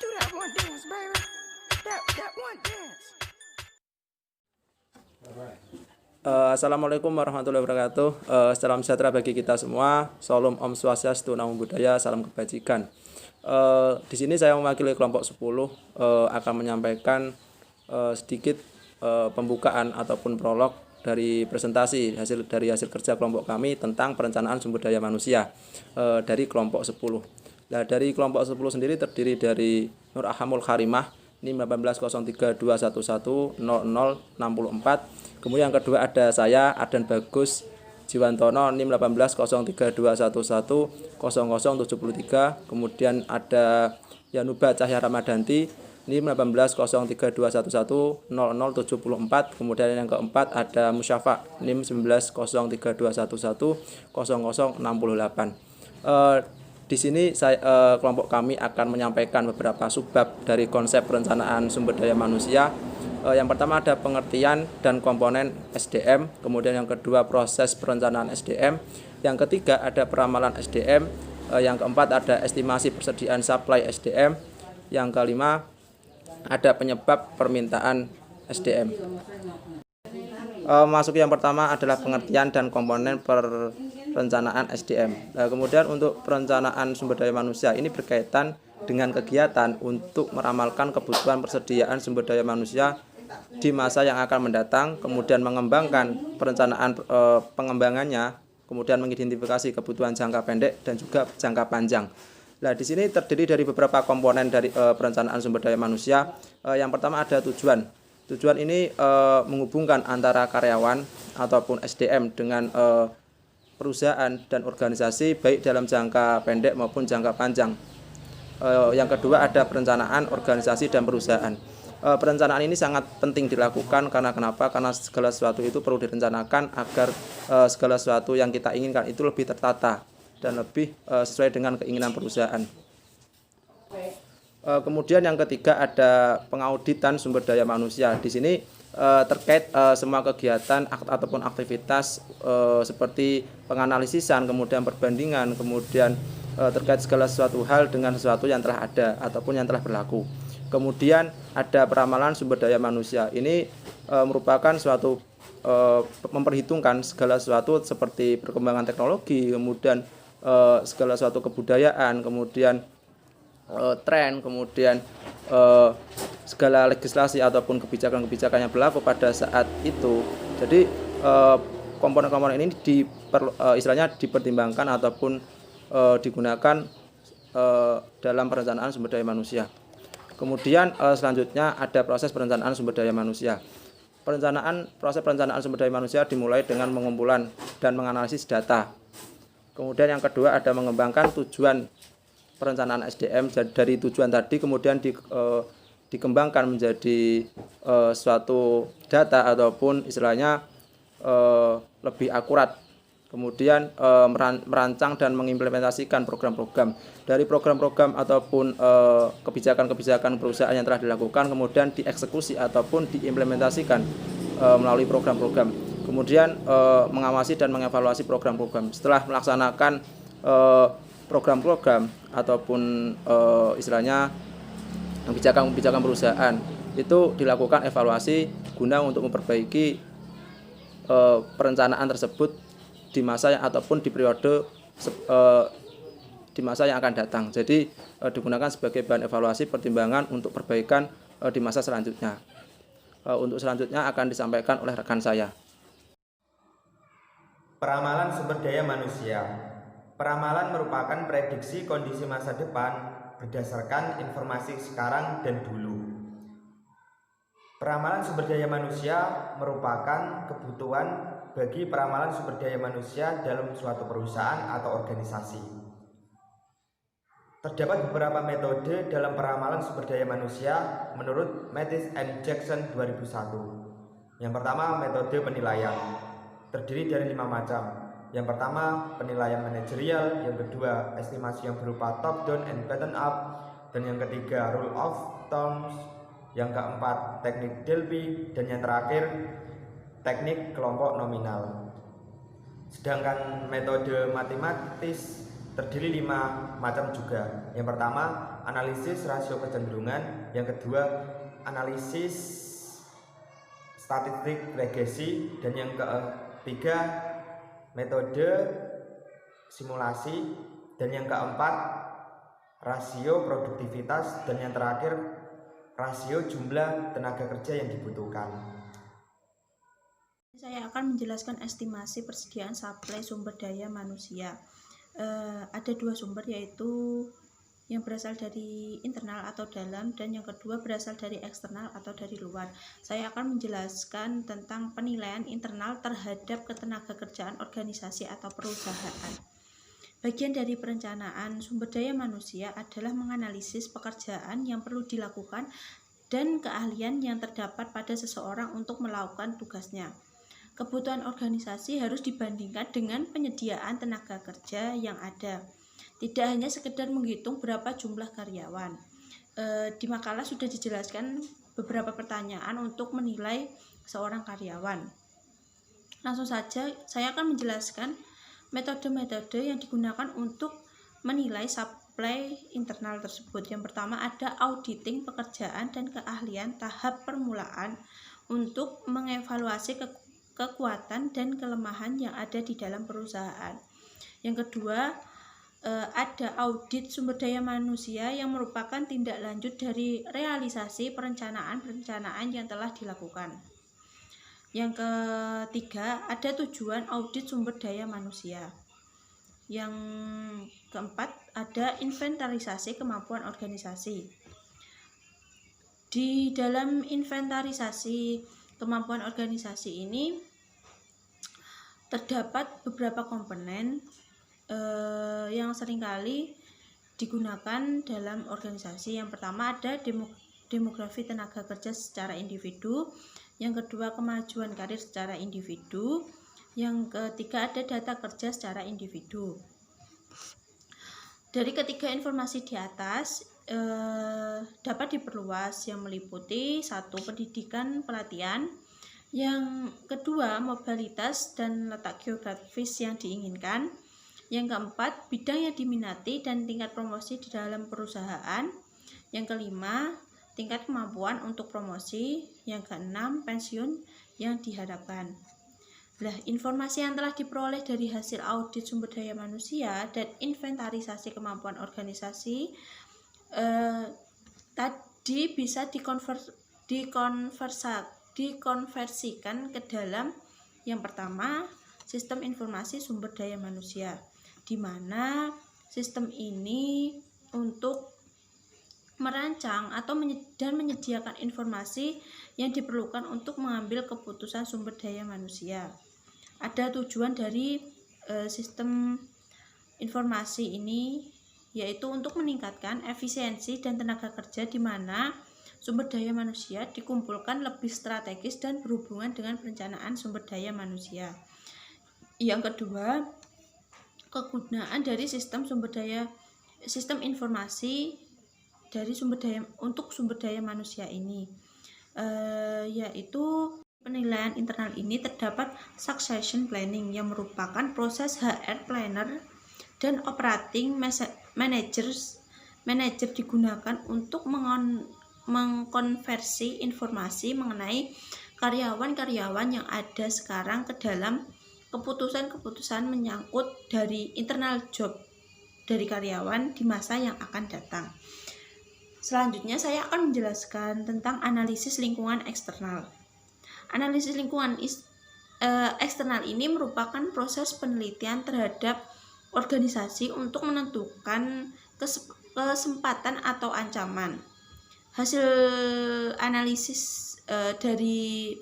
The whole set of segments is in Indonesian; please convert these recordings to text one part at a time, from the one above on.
Do that one dance, baby. That one dance. Assalamualaikum warahmatullahi wabarakatuh. Salam sejahtera bagi kita semua. Salam Om Swastiastu, Namo Buddhaya, salam kebajikan. Di sini saya mewakili kelompok 10 akan menyampaikan sedikit pembukaan ataupun prolog dari presentasi dari hasil kerja kelompok kami tentang perencanaan sumber daya manusia dari kelompok 10. Nah, dari kelompok 10 sendiri terdiri dari Nur Ahamul Karimah NIM 180321100064. Kemudian yang kedua ada saya Ardan Bagus Jiwantono NIM 180321100073. Kemudian ada Yanuba Cahya Ramadanti NIM 180321100074. Kemudian yang keempat ada Musyafa NIM 190321100068. Di sini kelompok kami akan menyampaikan beberapa subbab dari konsep perencanaan sumber daya manusia. Yang pertama ada pengertian dan komponen SDM, kemudian yang kedua proses perencanaan SDM, yang ketiga ada peramalan SDM, yang keempat ada estimasi persediaan supply SDM, yang kelima ada penyebab permintaan SDM. Masuk yang pertama adalah pengertian dan komponen perencanaan SDM. Kemudian untuk perencanaan sumber daya manusia ini berkaitan dengan kegiatan untuk meramalkan kebutuhan persediaan sumber daya manusia di masa yang akan mendatang, kemudian mengembangkan perencanaan pengembangannya, kemudian mengidentifikasi kebutuhan jangka pendek dan juga jangka panjang. Nah, di sini terdiri dari beberapa komponen dari perencanaan sumber daya manusia. Yang pertama ada tujuan. Tujuan ini menghubungkan antara karyawan ataupun SDM dengan perusahaan dan organisasi baik dalam jangka pendek maupun jangka panjang. Yang kedua ada perencanaan organisasi dan perusahaan. Perencanaan ini sangat penting dilakukan karena kenapa? Karena segala sesuatu itu perlu direncanakan agar segala sesuatu yang kita inginkan itu lebih tertata dan lebih sesuai dengan keinginan perusahaan. Kemudian yang ketiga ada pengauditan sumber daya manusia. Di sini terkait semua kegiatan ataupun aktivitas seperti penganalisisan, kemudian perbandingan, kemudian terkait segala sesuatu hal dengan sesuatu yang telah ada ataupun yang telah berlaku. Kemudian ada peramalan sumber daya manusia. Ini merupakan suatu memperhitungkan segala sesuatu seperti perkembangan teknologi, kemudian segala sesuatu kebudayaan, kemudian tren, kemudian segala legislasi ataupun kebijakan-kebijakan yang berlaku pada saat itu. Jadi komponen-komponen ini istilahnya dipertimbangkan ataupun digunakan dalam perencanaan sumber daya manusia. Kemudian selanjutnya ada proses perencanaan sumber daya manusia. Proses perencanaan sumber daya manusia dimulai dengan pengumpulan dan menganalisis data. Kemudian yang kedua ada mengembangkan tujuan perencanaan SDM dari tujuan tadi, kemudian dikembangkan menjadi suatu data ataupun istilahnya lebih akurat. Kemudian merancang dan mengimplementasikan program-program. Dari program-program ataupun kebijakan-kebijakan perusahaan yang telah dilakukan kemudian dieksekusi ataupun diimplementasikan melalui program-program. Kemudian mengawasi dan mengevaluasi program-program. Setelah melaksanakan program-program ataupun istilahnya kebijakan-kebijakan perusahaan itu dilakukan evaluasi guna untuk memperbaiki perencanaan tersebut di masa yang ataupun di periode di masa yang akan datang. Jadi digunakan sebagai bahan evaluasi pertimbangan untuk perbaikan di masa selanjutnya. Untuk selanjutnya akan disampaikan oleh rekan saya. Peramalan sumber daya manusia. Peramalan merupakan prediksi kondisi masa depan berdasarkan informasi sekarang dan dulu. Peramalan sumber daya manusia merupakan kebutuhan bagi peramalan sumber daya manusia dalam suatu perusahaan atau organisasi. Terdapat beberapa metode dalam peramalan sumber daya manusia menurut Mathis and Jackson 2001. Yang pertama, metode penilaian. Terdiri dari 5 macam. Yang pertama, penilaian manajerial, yang kedua, estimasi yang berupa top down and bottom up, dan yang ketiga, rule of thumbs, yang keempat, teknik Delphi, dan yang terakhir, teknik kelompok nominal. Sedangkan metode matematis terdiri 5 macam juga. Yang pertama, analisis rasio kecenderungan. Yang kedua, analisis statistik regresi. Dan yang ketiga, metode simulasi. Dan yang keempat, rasio produktivitas. Dan yang terakhir, rasio jumlah tenaga kerja yang dibutuhkan. Saya akan menjelaskan estimasi persediaan suplai sumber daya manusia. Ada dua sumber, yaitu yang berasal dari internal atau dalam, dan yang kedua berasal dari eksternal atau dari luar. Saya akan menjelaskan tentang penilaian internal terhadap ketenagakerjaan organisasi atau perusahaan. Bagian dari perencanaan sumber daya manusia adalah menganalisis pekerjaan yang perlu dilakukan dan keahlian yang terdapat pada seseorang untuk melakukan tugasnya. Kebutuhan organisasi harus dibandingkan dengan penyediaan tenaga kerja yang ada. Tidak hanya sekedar menghitung berapa jumlah karyawan. Di makalah sudah dijelaskan beberapa pertanyaan untuk menilai seorang karyawan. Langsung saja, saya akan menjelaskan metode-metode yang digunakan untuk menilai suplai internal tersebut. Yang pertama ada auditing pekerjaan dan keahlian tahap permulaan untuk mengevaluasi kekuatan dan kelemahan yang ada di dalam perusahaan. Yang kedua, ada audit sumber daya manusia yang merupakan tindak lanjut dari realisasi perencanaan yang telah dilakukan. Yang ketiga, ada tujuan audit sumber daya manusia. Yang keempat, ada inventarisasi kemampuan organisasi. Di dalam inventarisasi kemampuan organisasi ini terdapat beberapa komponen yang seringkali digunakan dalam organisasi. Yang pertama ada demografi tenaga kerja secara individu. Yang kedua, kemajuan karir secara individu. Yang ketiga, ada data kerja secara individu. Dari ketiga informasi di atas dapat diperluas, yang meliputi satu, pendidikan pelatihan. Yang kedua, mobilitas dan letak geografis yang diinginkan. Yang keempat, bidang yang diminati dan tingkat promosi di dalam perusahaan. Yang kelima, tingkat kemampuan untuk promosi. Yang keenam, pensiun yang diharapkan. Nah, informasi yang telah diperoleh dari hasil audit sumber daya manusia dan inventarisasi kemampuan organisasi tadi bisa dikonversikan ke dalam yang pertama, sistem informasi sumber daya manusia, di mana sistem ini untuk merancang atau dan menyediakan informasi yang diperlukan untuk mengambil keputusan sumber daya manusia. Ada tujuan dari sistem informasi ini, yaitu untuk meningkatkan efisiensi dan tenaga kerja, di mana sumber daya manusia dikumpulkan lebih strategis dan berhubungan dengan perencanaan sumber daya manusia. Yang kedua, kegunaan dari sistem informasi dari untuk sumber daya manusia ini, yaitu penilaian internal ini terdapat succession planning yang merupakan proses HR planner dan operating manager digunakan untuk mengkonversi informasi mengenai karyawan-karyawan yang ada sekarang ke dalam keputusan-keputusan menyangkut dari internal job dari karyawan di masa yang akan datang. Selanjutnya saya akan menjelaskan tentang analisis lingkungan eksternal. Analisis lingkungan eksternal ini merupakan proses penelitian terhadap organisasi untuk menentukan kesempatan atau ancaman. Hasil analisis dari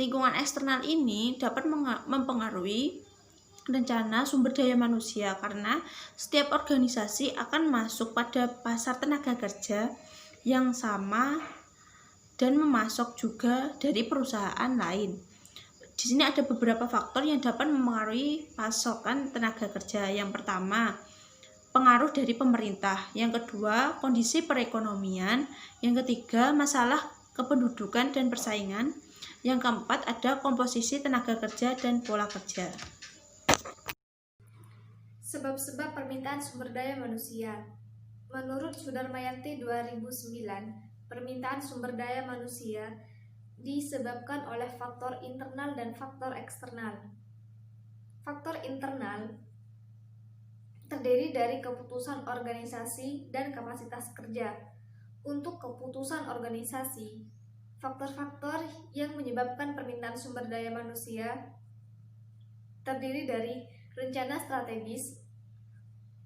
lingkungan eksternal ini dapat mempengaruhi rencana sumber daya manusia, karena setiap organisasi akan masuk pada pasar tenaga kerja yang sama dan memasok juga dari perusahaan lain. Di sini ada beberapa faktor yang dapat mempengaruhi pasokan tenaga kerja. Yang pertama, pengaruh dari pemerintah. Yang kedua, kondisi perekonomian. Yang ketiga, masalah kependudukan dan persaingan. Yang keempat, ada komposisi tenaga kerja dan pola kerja. Sebab-sebab permintaan sumber daya manusia. Menurut Sudarmayanti 2009, permintaan sumber daya manusia disebabkan oleh faktor internal dan faktor eksternal. Faktor internal terdiri dari keputusan organisasi dan kapasitas kerja. Untuk keputusan organisasi, faktor-faktor yang menyebabkan permintaan sumber daya manusia terdiri dari rencana strategis,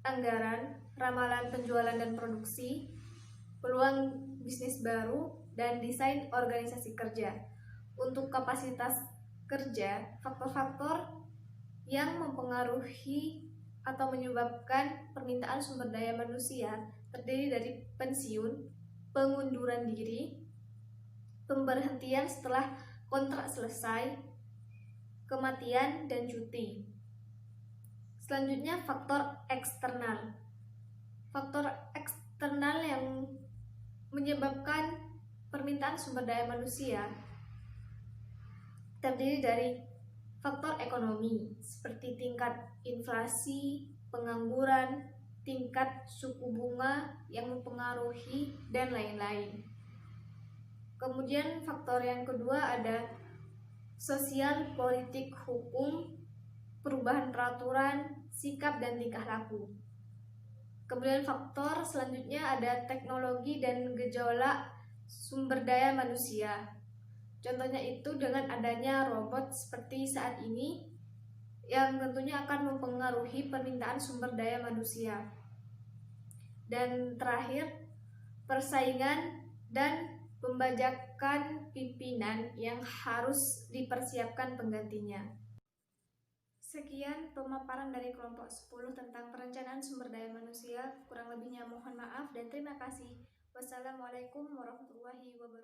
anggaran, ramalan penjualan dan produksi, peluang bisnis baru, dan desain organisasi kerja. Untuk kapasitas kerja, faktor-faktor yang mempengaruhi atau menyebabkan permintaan sumber daya manusia terdiri dari pensiun, pengunduran diri, pemberhentian setelah kontrak selesai, kematian, dan cuti. Selanjutnya, faktor eksternal. Faktor eksternal yang menyebabkan permintaan sumber daya manusia terdiri dari faktor ekonomi seperti tingkat inflasi, pengangguran, tingkat suku bunga yang mempengaruhi, dan lain-lain. Kemudian faktor yang kedua ada sosial, politik, hukum, perubahan peraturan, sikap, dan tingkah laku. Kemudian faktor selanjutnya ada teknologi dan gejolak sumber daya manusia. Contohnya itu dengan adanya robot seperti saat ini yang tentunya akan mempengaruhi permintaan sumber daya manusia. Dan terakhir, persaingan dan pembajakan pimpinan yang harus dipersiapkan penggantinya. Sekian pemaparan dari kelompok 10 tentang perencanaan sumber daya manusia. Kurang lebihnya mohon maaf dan terima kasih. Wassalamualaikum warahmatullahi wabarakatuh.